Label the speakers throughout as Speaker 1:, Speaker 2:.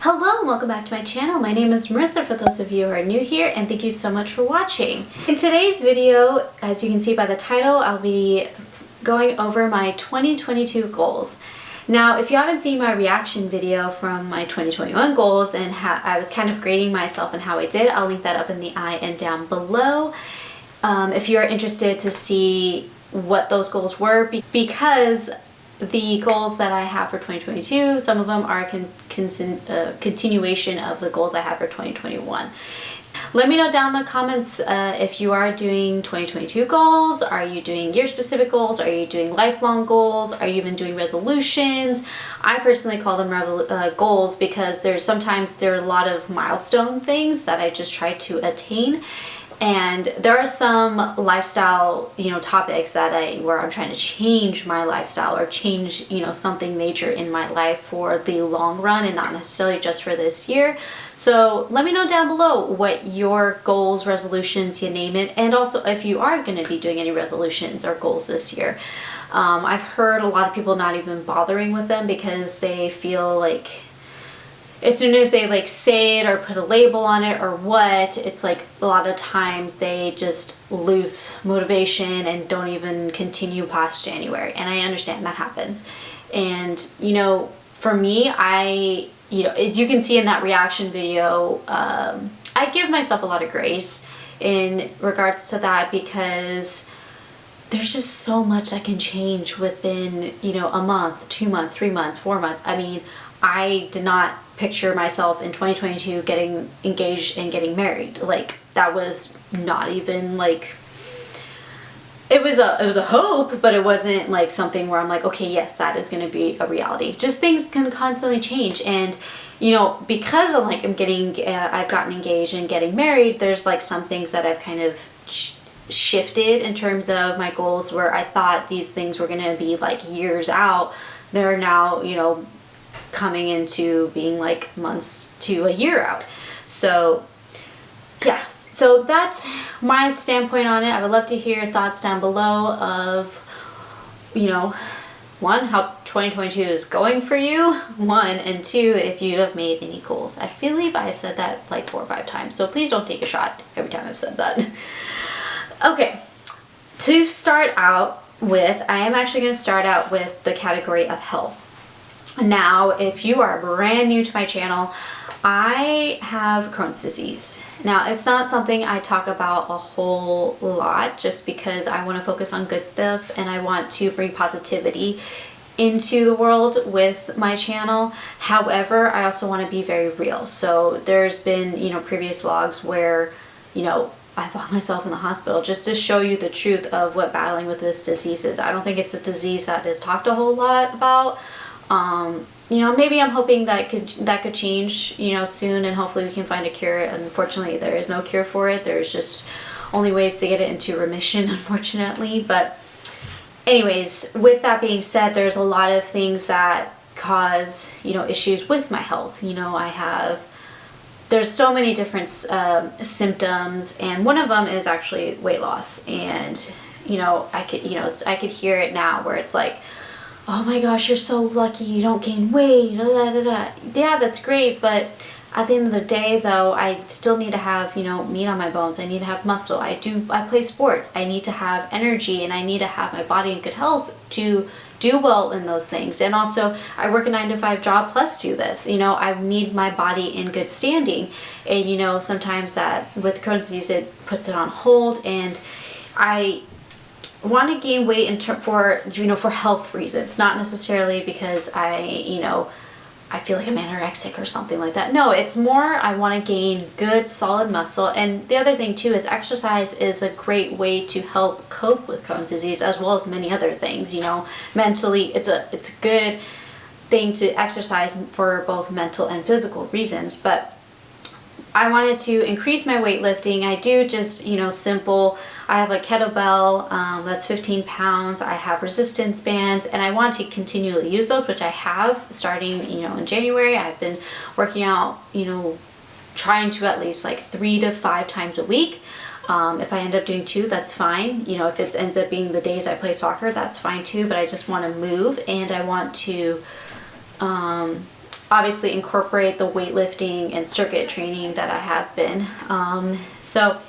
Speaker 1: Hello and welcome back to my channel. My name is Marissa for those of you who are new here, and thank you so much for watching. In today's video, as you can see by the title, I'll be going over my 2022 goals. Now, if you haven't seen my reaction video from my 2021 goals and how I was kind of grading myself and how I did, I'll link that up in the eye and down below if you're interested to see what those goals were, because the goals that I have for 2022, some of them are a continuation of the goals I had for 2021. Let me know down in the comments if you are doing 2022 goals. Are you doing year-specific goals? Are you doing lifelong goals? Are you even doing resolutions? I personally call them goals because sometimes there are a lot of milestone things that I just try to attain. And there are some lifestyle, topics where I'm trying to change my lifestyle or change, something major in my life for the long run and not necessarily just for this year. So let me know down below what your goals, resolutions, you name it, and also if you are going to be doing any resolutions or goals this year. I've heard a lot of people not even bothering with them because they feel like as soon as they say it or put a label on it or what, it's like a lot of times they just lose motivation and don't even continue past January. And I understand that happens. And, for me, as you can see in that reaction video, I give myself a lot of grace in regards to that because there's just so much that can change within, a month, 2 months, 3 months, 4 months. I mean, I did not picture myself in 2022 getting engaged and getting married. That was not even it was a hope, but it wasn't something where I'm like, okay, yes, that is going to be a reality. Just things can constantly change. And because I've gotten engaged and getting married, there's some things that I've kind of shifted in terms of my goals, where I thought these things were going to be years out. They're now coming into being months to a year out. So yeah, so that's my standpoint on it. I would love to hear your thoughts down below of one, how 2022 is going for you, one, and two, if you have made any goals. I believe I've said that 4 or 5 times, so please don't take a shot every time I've said that. Okay, to start out with, I am actually going to start out with the category of health. Now, if you are brand new to my channel, I have Crohn's disease. Now, it's not something I talk about a whole lot just because I want to focus on good stuff and I want to bring positivity into the world with my channel. However, I also want to be very real. So there's been, previous vlogs where, I found myself in the hospital just to show you the truth of what battling with this disease is. I don't think it's a disease that is talked a whole lot about. Maybe I'm hoping that could change, soon, and hopefully we can find a cure. Unfortunately, there is no cure for it. There's just only ways to get it into remission, unfortunately. But anyways, with that being said, there's a lot of things that cause, issues with my health. There's so many different symptoms, and one of them is actually weight loss. And, I could hear it now where it's like, oh my gosh, you're so lucky you don't gain weight, da, da, da, da. Yeah, that's great, but at the end of the day, though, I still need to have, meat on my bones. I need to have muscle. I play sports. I need to have energy, and I need to have my body in good health to do well in those things. And also, I work a 9-to-5 job plus do this. I need my body in good standing. And, sometimes that with Crohn's disease, it puts it on hold, and I want to gain weight for health reasons, not necessarily because I feel like I'm anorexic or something like that. No, it's more I want to gain good solid muscle. And the other thing too is exercise is a great way to help cope with Crohn's disease, as well as many other things. Mentally, it's a good thing to exercise for both mental and physical reasons. But I wanted to increase my weightlifting. I do just, simple. I have a kettlebell that's 15 pounds. I have resistance bands, and I want to continually use those, which I have starting, in January. I've been working out, trying to at least 3 to 5 times a week. If I end up doing 2, that's fine. If it ends up being the days I play soccer, that's fine too. But I just want to move, and I want to obviously incorporate the weightlifting and circuit training that I have been. So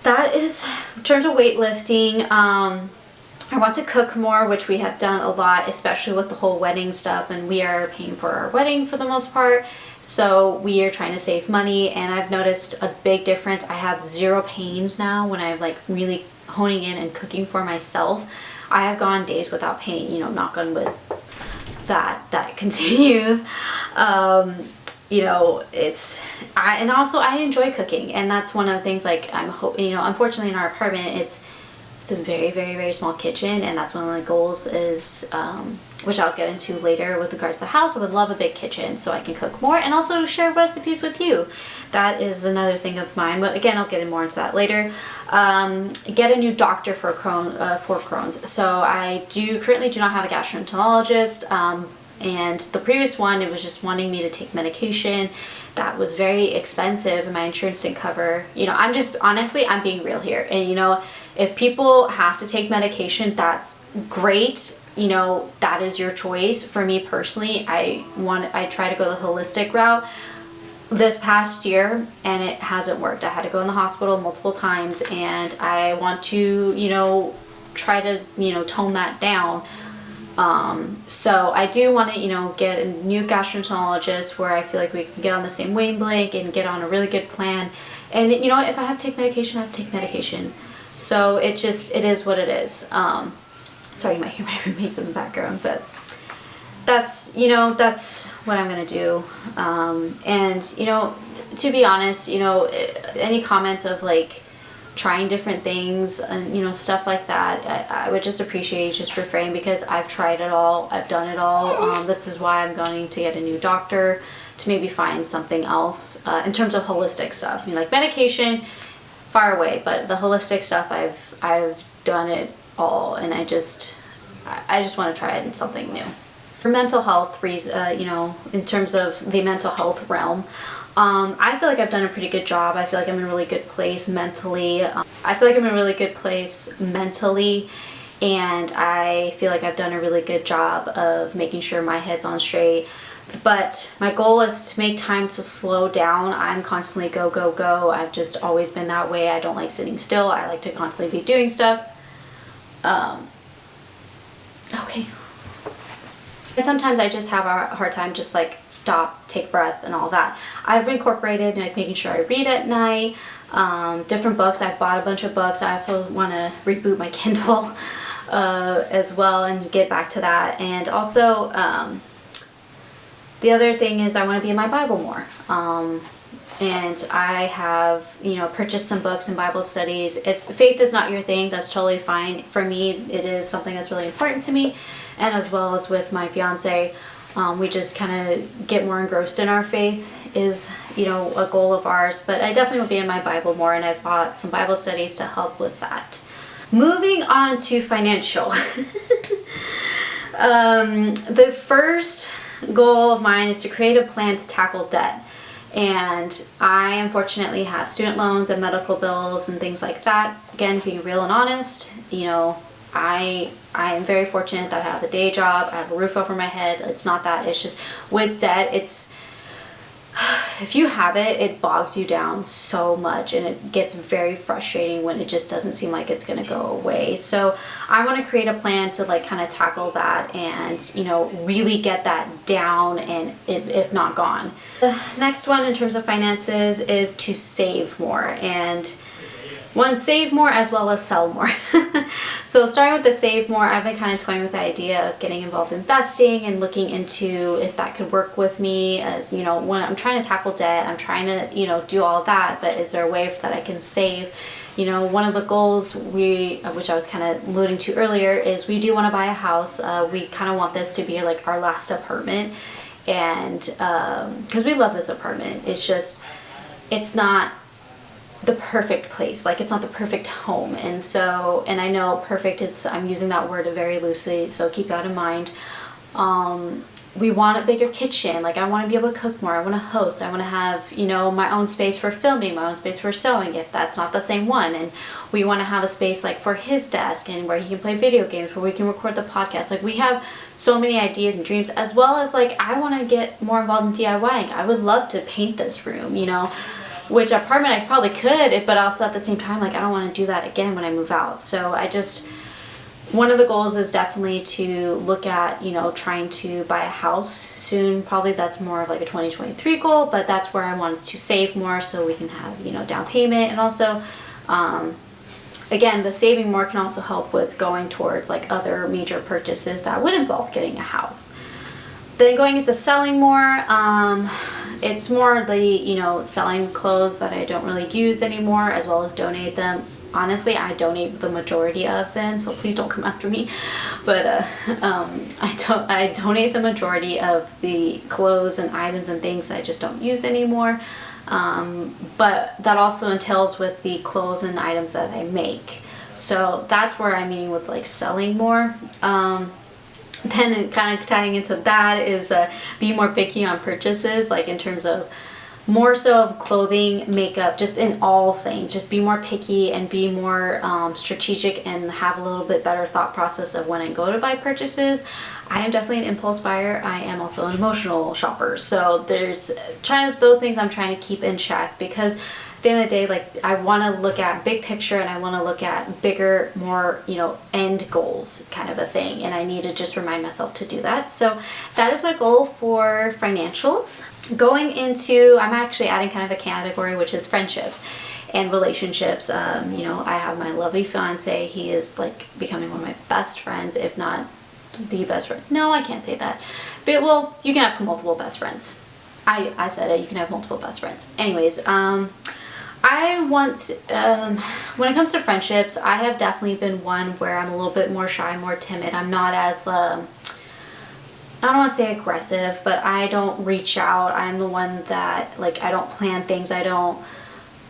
Speaker 1: that is in terms of weightlifting. I want to cook more, which we have done a lot, especially with the whole wedding stuff, and we are paying for our wedding for the most part. So we are trying to save money, and I've noticed a big difference. I have zero pains now when I'm like really honing in and cooking for myself. I have gone days without pain, you know, knock on wood, that continues. You know, and also I enjoy cooking, and that's one of the things, like, you know, unfortunately in our apartment, it's a very, very, very small kitchen, and that's one of the goals is, which I'll get into later with regards to the house. I would love a big kitchen so I can cook more and also share recipes with you. That is another thing of mine, but again, I'll get more into that later. Get a new doctor for Crohn's. So I currently do not have a gastroenterologist, and the previous one, it was just wanting me to take medication that was very expensive, and my insurance didn't cover. You know, I'm being real here, and you know, if people have to take medication, that's great. You know, that is your choice. For me personally, I try to go the holistic route this past year, and it hasn't worked. I had to go in the hospital multiple times, and I want to, you know, try to, you know, tone that down. So I do want to, you know, get a new gastroenterologist where I feel like we can get on the same wavelength and get on a really good plan. And you know, if I have to take medication, I have to take medication. So it is what it is. Sorry, you might hear my roommates in the background, but that's, you know, that's what I'm going to do. And, you know, to be honest, you know, any comments of like trying different things and, you know, stuff like that, I would just appreciate you just refrain, because I've tried it all. I've done it all. This is why I'm going to get a new doctor, to maybe find something else in terms of holistic stuff. I mean, like medication, far away, but the holistic stuff, I've done it all, and I just want to try something new. For mental health reasons, you know, in terms of the mental health realm, I feel like I've done a pretty good job. I feel like I'm in a really good place mentally. And I feel like I've done a really good job of making sure my head's on straight. But my goal is to make time to slow down. I'm constantly go, go, go. I've just always been that way. I don't like sitting still. I like to constantly be doing stuff. Okay. And sometimes I just have a hard time just like stop, take breath, and all that. I've incorporated like making sure I read at night, different books. I've bought a bunch of books. I also want to reboot my Kindle as well and get back to that. And also, the other thing is I want to be in my Bible more. And I have, you know, purchased some books and Bible studies. If faith is not your thing, that's totally fine. For me, it is something that's really important to me. And as well as with my fiance, we just kind of get more engrossed in our faith is, you know, a goal of ours. But I definitely will be in my Bible more, and I've bought some Bible studies to help with that. Moving on to financial. The first goal of mine is to create a plan to tackle debt. And I unfortunately have student loans and medical bills and things like that. Again, being real and honest, you know, I am very fortunate that I have a day job, I have a roof over my head. It's not that, it's just with debt, it's, if you have it, it bogs you down so much, and it gets very frustrating when it just doesn't seem like it's going to go away. So I want to create a plan to like kind of tackle that and, you know, really get that down, and if not gone. The next one in terms of finances is to save more, and one, save more as well as sell more. So starting with the save more, I've been kind of toying with the idea of getting involved in investing and looking into if that could work with me, as, you know, when I'm trying to tackle debt, I'm trying to, you know, do all of that, but is there a way that I can save? You know, one of the goals which I was kind of alluding to earlier, is we do want to buy a house. We kind of want this to be like our last apartment, and because we love this apartment. It's just, it's not the perfect place, like it's not the perfect home. And so, and I know perfect is, I'm using that word very loosely, so keep that in mind. we want a bigger kitchen. Like, I want to be able to cook more. I want to host. I want to have, you know, my own space for filming, my own space for sewing, if that's not the same one. And we want to have a space like for his desk and where he can play video games, where we can record the podcast. Like, we have so many ideas and dreams, as well as like, I want to get more involved in DIYing. I would love to paint this room, you know, which apartment I probably could, but also at the same time, like, I don't want to do that again when I move out. So I just, one of the goals is definitely to look at, you know, trying to buy a house soon. Probably that's more of like a 2023 goal, but that's where I wanted to save more so we can have, you know, down payment. And also, again, the saving more can also help with going towards like other major purchases that would involve getting a house. Then going into selling more, it's more the, you know, selling clothes that I don't really use anymore, as well as donate them. Honestly, I donate the majority of them, so please don't come after me. But I donate the majority of the clothes and items and things that I just don't use anymore. But that also entails with the clothes and items that I make. So that's where I'm meaning with like selling more. Then kind of tying into that is be more picky on purchases, like in terms of more so of clothing, makeup, just in all things. Just be more picky and be more strategic and have a little bit better thought process of when I go to buy purchases. I am definitely an impulse buyer. I am also an emotional shopper. So there's those things I'm trying to keep in check, because at the end of the day, like, I want to look at big picture and I want to look at bigger, more, you know, end goals kind of a thing. And I need to just remind myself to do that. So that is my goal for financials. Going into, I'm actually adding kind of a category, which is friendships and relationships. You know, I have my lovely fiance. He is like becoming one of my best friends, if not the best friend. No, I can't say that. But, well, you can have multiple best friends. I said it, you can have multiple best friends. Anyways, I want, when it comes to friendships, I have definitely been one where I'm a little bit more shy, more timid. I'm not as, I don't want to say aggressive, but I don't reach out. I'm the one that, like, I don't plan things. I don't,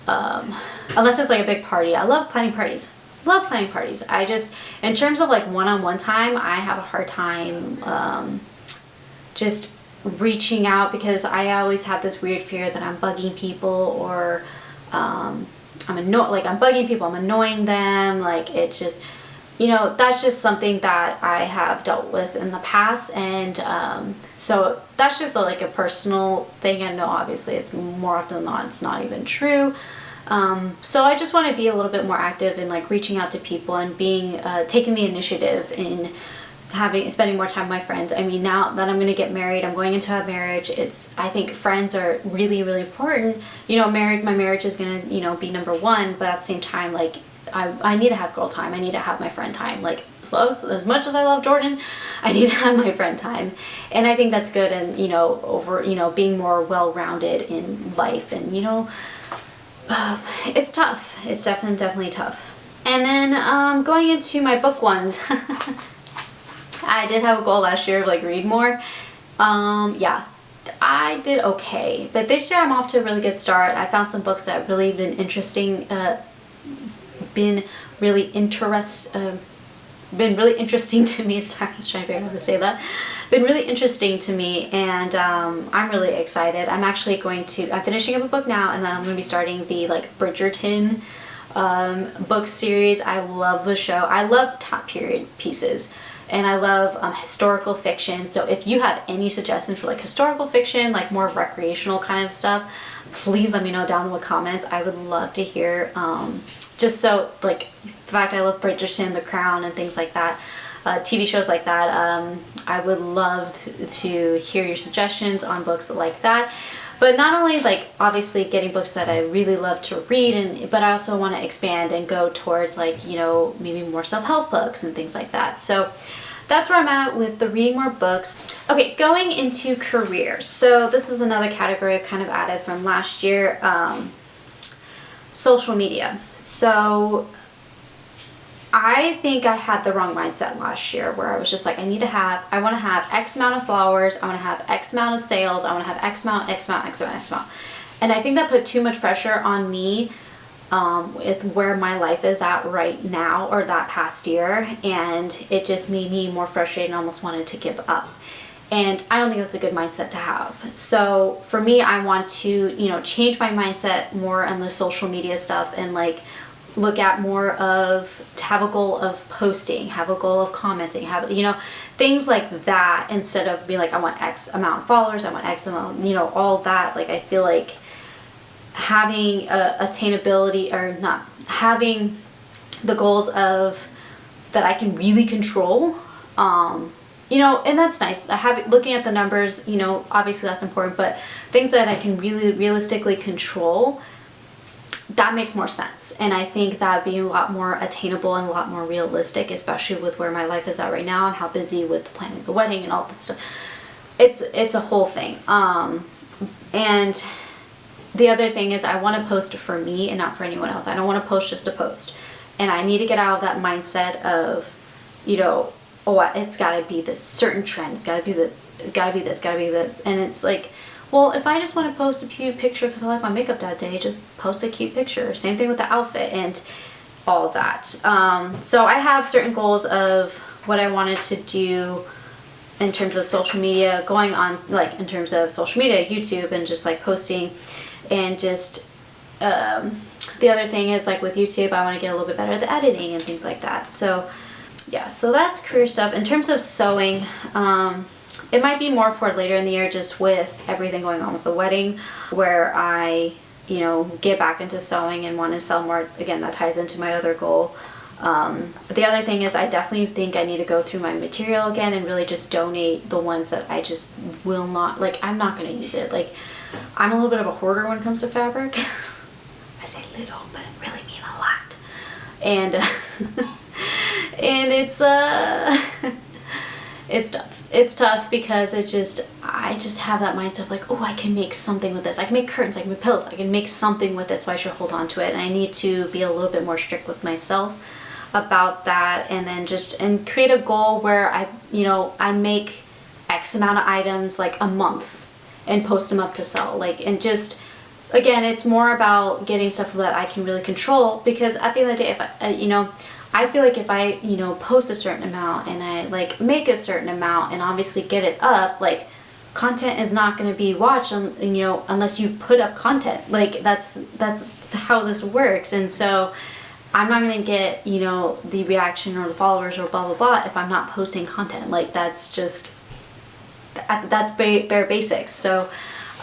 Speaker 1: unless it's like a big party. I love planning parties. Love planning parties. I just, in terms of like one-on-one time, I have a hard time just reaching out, because I always have this weird fear that I'm bugging people, or I'm bugging people, I'm annoying them. Like, it's just, you know, that's just something that I have dealt with in the past. And so that's just like a personal thing. I know obviously it's more often than not, it's not even true. So I just want to be a little bit more active in like reaching out to people and being, taking the initiative in spending more time with my friends. I mean, now that I'm going to get married, I'm going into a marriage, I think friends are really, really important. You know, my marriage is going to, you know, be number one, but at the same time, like, I need to have girl time. I need to have my friend time. Like, as much as I love Jordan, I need to have my friend time. And I think that's good. And, you know, over, you know, being more well-rounded in life. And, you know, it's tough. It's definitely tough. And then going into my book ones. I did have a goal last year of like read more. Yeah, I did okay. But this year I'm off to a really good start. I found some books that have really been interesting, been really interesting to me. Sorry, I was trying to figure out how to say that. Been really interesting to me, and I'm really excited. I'm finishing up a book now, and then I'm going to be starting the like Bridgerton book series. I love the show. I love top period pieces, and I love historical fiction. So if you have any suggestions for like historical fiction, like more recreational kind of stuff, please let me know down in the comments. I would love to hear. Just so, like, the fact I love Bridgerton, The Crown, and things like that, TV shows like that, I would love to hear your suggestions on books like that. But not only, like, obviously getting books that I really love to read, but I also want to expand and go towards, like, you know, maybe more self-help books and things like that. So that's where I'm at with the reading more books. Okay, going into career. So this is another category I've kind of added from last year. Social media. So I think I had the wrong mindset last year, where I was just like, I want to have X amount of followers, I want to have X amount of sales, I want to have X amount. And I think that put too much pressure on me with where my life is at right now, or that past year, and it just made me more frustrated and almost wanted to give up. And I don't think that's a good mindset to have. So for me, I want to, you know, change my mindset more on the social media stuff and like look at more of, to have a goal of posting, have a goal of commenting, have, you know, things like that, instead of being like, I want X amount of followers, I want X amount, you know, all that. Like, I feel like having attainability, or not having the goals of that I can really control, you know, and that's nice. Looking at the numbers, you know, obviously that's important, but things that I can really realistically control, that makes more sense. And I think that being a lot more attainable and a lot more realistic, especially with where my life is at right now and how busy with planning the wedding and all this stuff. It's a whole thing. And the other thing is, I want to post for me and not for anyone else. I don't want to post just to post. And I need to get out of that mindset of, you know, oh, it's got to be this certain trend. It's got to be got to be this. And it's like, well, if I just want to post a cute picture because I like my makeup that day, just post a cute picture. Same thing with the outfit and all of that. So I have certain goals of what I wanted to do in terms of social media, going on, like in terms of social media, YouTube, and just like posting, and just the other thing is, like with YouTube, I want to get a little bit better at the editing and things like that. So yeah, so that's career stuff. In terms of sewing, it might be more for later in the year, just with everything going on with the wedding, where I, you know, get back into sewing and want to sell more. Again, that ties into my other goal. The other thing is, I definitely think I need to go through my material again and really just donate the ones that I just will not, like, I'm not going to use it. Like, I'm a little bit of a hoarder when it comes to fabric. I say little, but really mean a lot. And and it's tough. It's tough because I just have that mindset of like, oh, I can make something with this. I can make curtains, I can make pillows, I can make something with this, so I should hold on to it. And I need to be a little bit more strict with myself about that, and then and create a goal where I make X amount of items like a month and post them up to sell. Like, and just, again, it's more about getting stuff that I can really control, because at the end of the day, if I feel like if I, post a certain amount and I like make a certain amount and obviously get it up, like, content is not going to be watched, unless you put up content. Like, that's how this works. And so I'm not going to get, the reaction or the followers or blah, blah, blah if I'm not posting content. Like, that's bare basics. So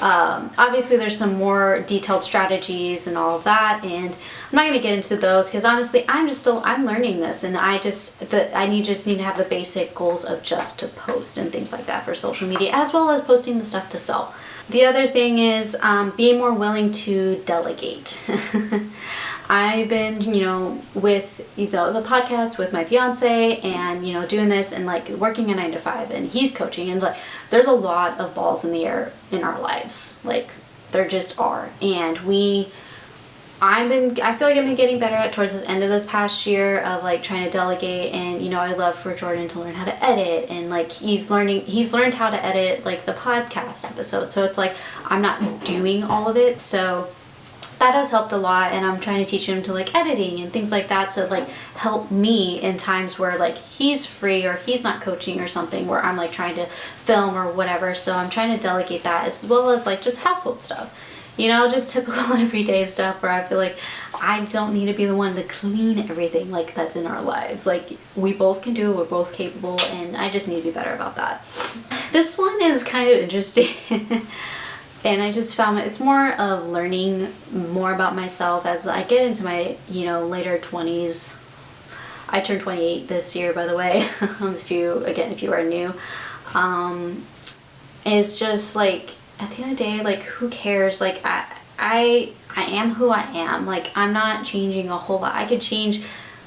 Speaker 1: obviously there's some more detailed strategies and all of that, and I'm not going to get into those because honestly I'm learning this, and I just need to have the basic goals of just to post and things like that for social media, as well as posting the stuff to sell. The other thing is being more willing to delegate. I've been, with the podcast with my fiance, and I'm doing this and like working a 9-to-5, and he's coaching, and like there's a lot of balls in the air in our lives. Like, there just are. And I feel like I've been getting better at towards this end of this past year of like trying to delegate, and I love for Jordan to learn how to edit, and like he's learned how to edit like the podcast episode. So it's like I'm not doing all of it. So that has helped a lot, and I'm trying to teach him to like editing and things like that, so like help me in times where like he's free or he's not coaching or something, where I'm like trying to film or whatever. So I'm trying to delegate that, as well as like just household stuff, just typical everyday stuff where I feel like I don't need to be the one to clean everything like that's in our lives. Like, we both can do it, we're both capable, and I just need to be better about that. This one is kind of interesting. And I just found it's more of learning more about myself as I get into my, later 20s. I turned 28 this year, by the way, if you are new. It's just like, at the end of the day, like, who cares? Like, I am who I am. Like, I'm not changing a whole lot. I could change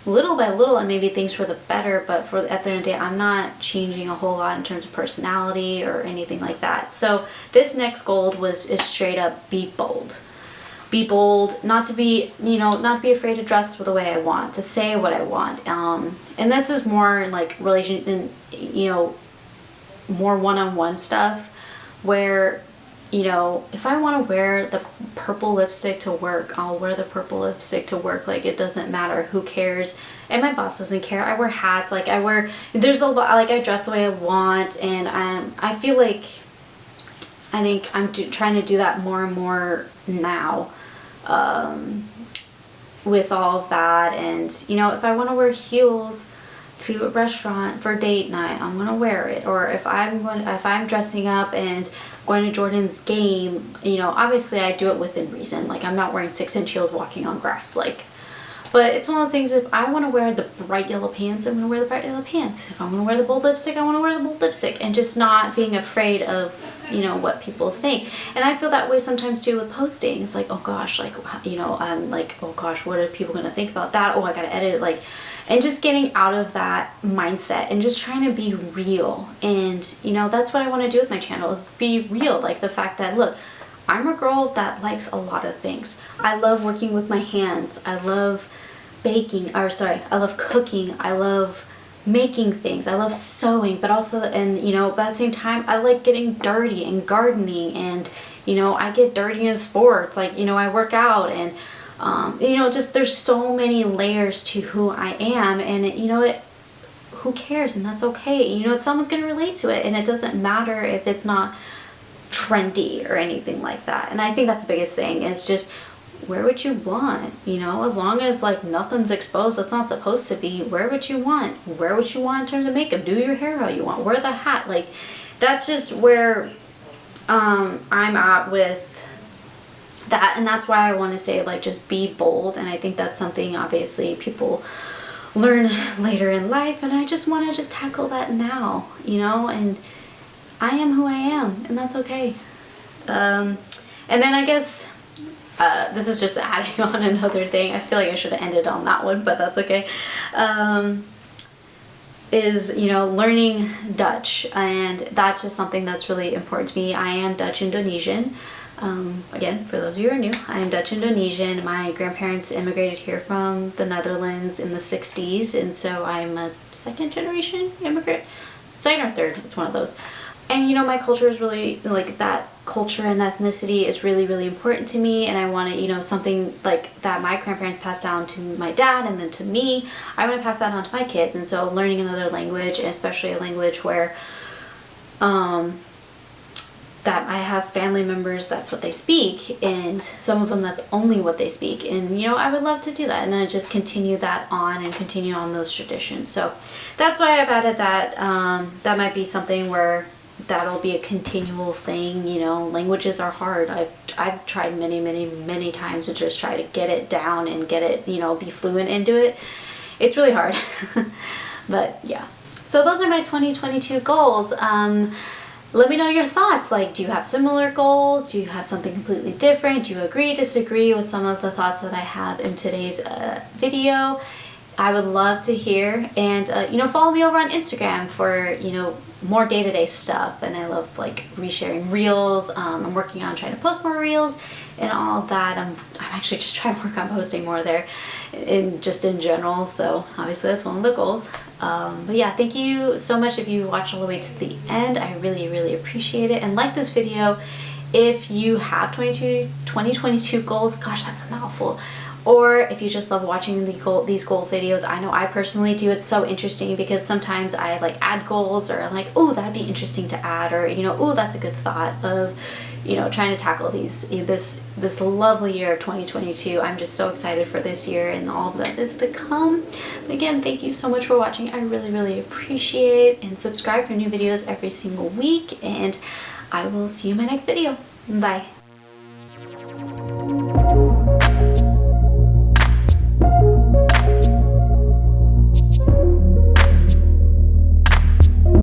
Speaker 1: little by little and maybe things for the better, but at the end of the day, I'm not changing a whole lot in terms of personality or anything like that. So this next goal is straight up be bold. Be bold, not to be afraid to dress the way I want, to say what I want. And this is more in like relation, more one-on-one stuff, where you know, if I want to wear the purple lipstick to work, I'll wear the purple lipstick to work. Like, it doesn't matter, who cares? And my boss doesn't care. I wear hats, like there's a lot, like I dress the way I want, and I feel like, I think I'm trying to do that more and more now, with all of that. And, you know, if I want to wear heels to a restaurant for date night, I'm gonna wear it. Or if I'm dressing up and going to Jordan's game, you know, obviously I do it within reason. Like, I'm not wearing 6-inch heels walking on grass, like, but it's one of those things, if I want to wear the bright yellow pants, I'm going to wear the bright yellow pants. If I want to wear the bold lipstick, I want to wear the bold lipstick, and just not being afraid of, you know, what people think. And I feel that way sometimes too with posting. It's like, oh gosh, like, you know, I'm like, oh gosh, what are people going to think about that? Oh, I got to edit it, like, and just getting out of that mindset and just trying to be real. And, you know, that's what I want to do with my channel, is be real. Like, the fact that, look, I'm a girl that likes a lot of things. I love working with my hands. I love baking, or sorry, I love cooking. I love making things. I love sewing, but also, and, you know, but at the same time, I like getting dirty and gardening, and, you know, I get dirty in sports. Like, you know, I work out, and, you know, just there's so many layers to who I am, and you know, who cares? And that's okay. You know, someone's going to relate to it, and it doesn't matter if it's not trendy or anything like that. And I think that's the biggest thing, is just wear what you want, you know, as long as like nothing's exposed that's not supposed to be. Wear what you want. Wear what you want in terms of makeup. Do your hair how you want. Wear the hat. Like, that's just where I'm at with that. And that's why I want to say, like, just be bold. And I think that's something obviously people learn later in life, and I just want to just tackle that now, you know, and I am who I am, and that's okay. And then I guess this is just adding on another thing. I feel like I should have ended on that one, but that's okay. Is, you know, learning Dutch, and that's just something that's really important to me. I am Dutch Indonesian. Again, for those of you who are new, I am Dutch Indonesian. My grandparents immigrated here from the Netherlands in the 60s, and so I'm a second generation immigrant. Second or third, it's one of those. And, you know, my culture is really, like, that culture and ethnicity is really, really important to me, and I want to, you know, something like that my grandparents passed down to my dad and then to me, I want to pass that on to my kids. And so learning another language, especially a language where that I have family members, that's what they speak, and some of them that's only what they speak, and, you know, I would love to do that, and I just continue that on and continue on those traditions. So that's why I've added that. That might be something where that'll be a continual thing. You know, languages are hard. I've tried many times to just try to get it down and get it, you know, be fluent into it. It's really hard. But yeah, so those are my 2022 goals. Let me know your thoughts. Like, do you have similar goals? Do you have something completely different? Do you agree, disagree with some of the thoughts that I have in today's video? I would love to hear. And you know, follow me over on Instagram for, you know, more day-to-day stuff. And I love, like, resharing reels. I'm working on trying to post more reels and all of that. I'm actually just trying to work on posting more there, just in general. So obviously that's one of the goals. But yeah, thank you so much if you watched all the way to the end. I really appreciate it. And like this video if you have 2022 goals. Gosh, that's a mouthful. Or if you just love watching these goal videos. I know I personally do. It's so interesting because sometimes I like add goals, or I'm like, oh, that'd be interesting to add, or, you know, oh, that's a good thought of, you know, trying to tackle this lovely year of 2022. I'm just so excited for this year and all that is to come. Again, thank you so much for watching. I really appreciate it, and subscribe for new videos every single week, and I will see you in my next video. Bye.